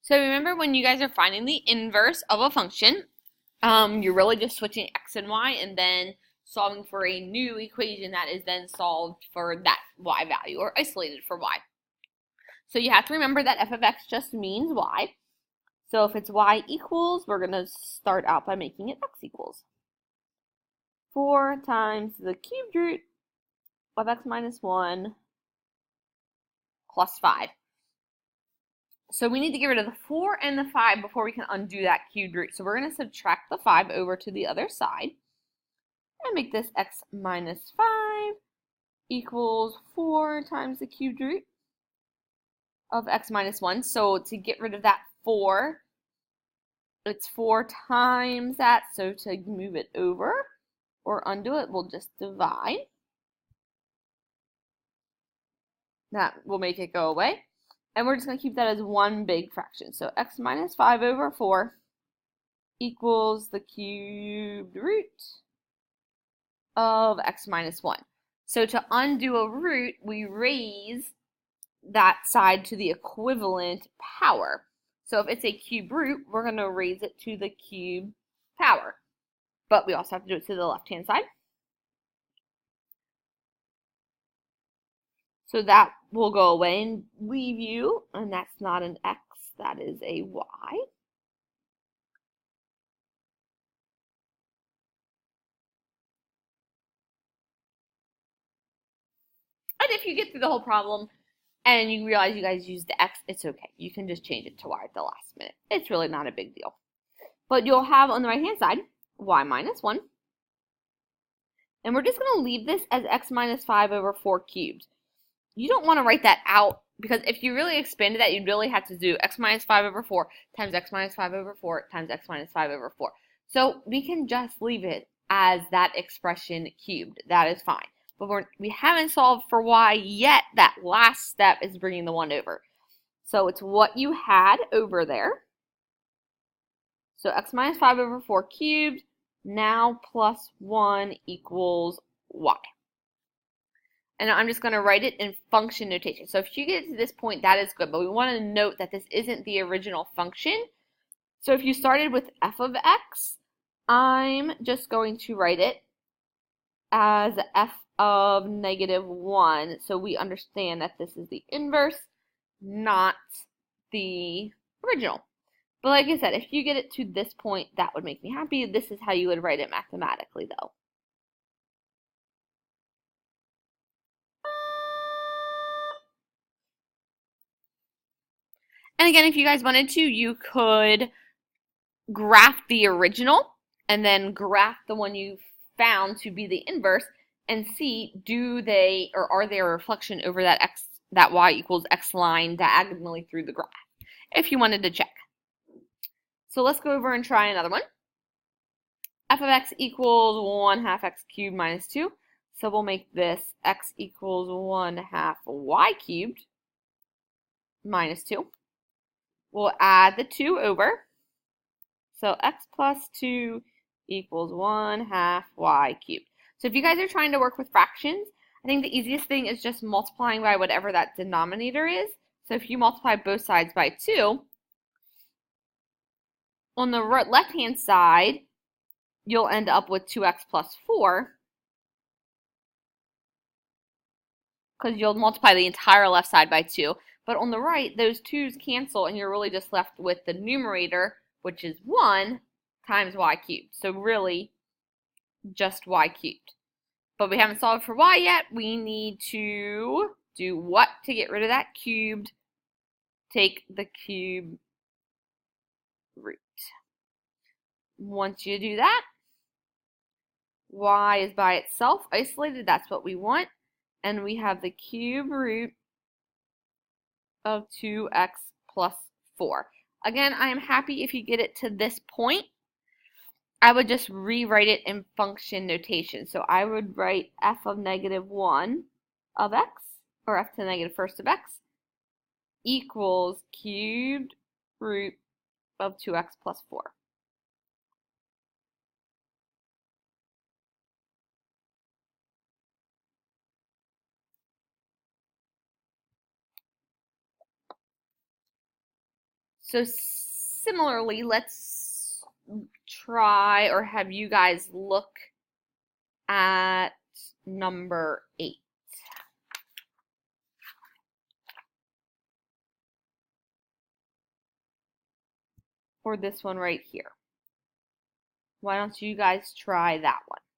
So remember when you guys are finding the inverse of a function, you're really just switching x and y and then solving for a new equation that is then solved for that y value or isolated for y. So you have to remember that f of x just means y. So if it's y equals, we're going to start out by making it x equals 4 times the cubed root of x minus 1 plus 5. So we need to get rid of the 4 and the 5 before we can undo that cubed root. So we're going to subtract the 5 over to the other side and make this x minus 5 equals 4 times the cubed root of x minus 1. So to get rid of that 4, it's 4 times that. So to move it over or undo it, we'll just divide. That will make it go away. And we're just going to keep that as one big fraction. So x minus 5 over 4 equals the cubed root of x minus 1. So to undo a root, we raise that side to the equivalent power. So if it's a cube root, we're going to raise it to the cube power. But we also have to do it to the left-hand side. So that will go away and leave you, and that's not an x, that is a y. And if you get through the whole problem and you realize you guys used the x, it's okay. You can just change it to y at the last minute. It's really not a big deal. But you'll have on the right-hand side y minus 1. And we're just going to leave this as x minus 5 over 4 cubed. You don't want to write that out because if you really expanded that, you'd really have to do x minus 5 over 4 times x minus 5 over 4 times x minus 5 over 4. So we can just leave it as that expression cubed. That is fine. But we haven't solved for y yet. That last step is bringing the 1 over. So it's what you had over there. So x minus 5 over 4 cubed now plus 1 equals y. And I'm just going to write it in function notation. So if you get to this point, that is good. But we want to note that this isn't the original function. So if you started with f of x, I'm just going to write it as f of negative 1. So we understand that this is the inverse, not the original. But like I said, if you get it to this point, that would make me happy. This is how you would write it mathematically, though. And again, if you guys wanted to, you could graph the original and then graph the one you found to be the inverse and see do they or are they a reflection over that y equals x line diagonally through the graph if you wanted to check. So let's go over and try another one. F of x equals 1/2 x cubed minus 2. So we'll make this x equals 1/2 y cubed minus 2. We'll add the 2 over. So x plus 2 equals 1/2 y cubed. So if you guys are trying to work with fractions, I think the easiest thing is just multiplying by whatever that denominator is. So if you multiply both sides by 2, on the left-hand side, you'll end up with 2x plus 4 because you'll multiply the entire left side by 2. But on the right, those 2's cancel and you're really just left with the numerator, which is 1 times y cubed. So really, just y cubed. But we haven't solved for y yet. We need to do what to get rid of that cubed? Take the cube root. Once you do that, y is by itself isolated. That's what we want. And we have the cube root of 2x plus 4. Again, I am happy if you get it to this point. I would just rewrite it in function notation. So I would write f of negative 1 of x, or f to the negative first of x, equals cubed root of 2x plus 4. So similarly, let's try or have you guys look at number 8. Or this one right here. Why don't you guys try that one?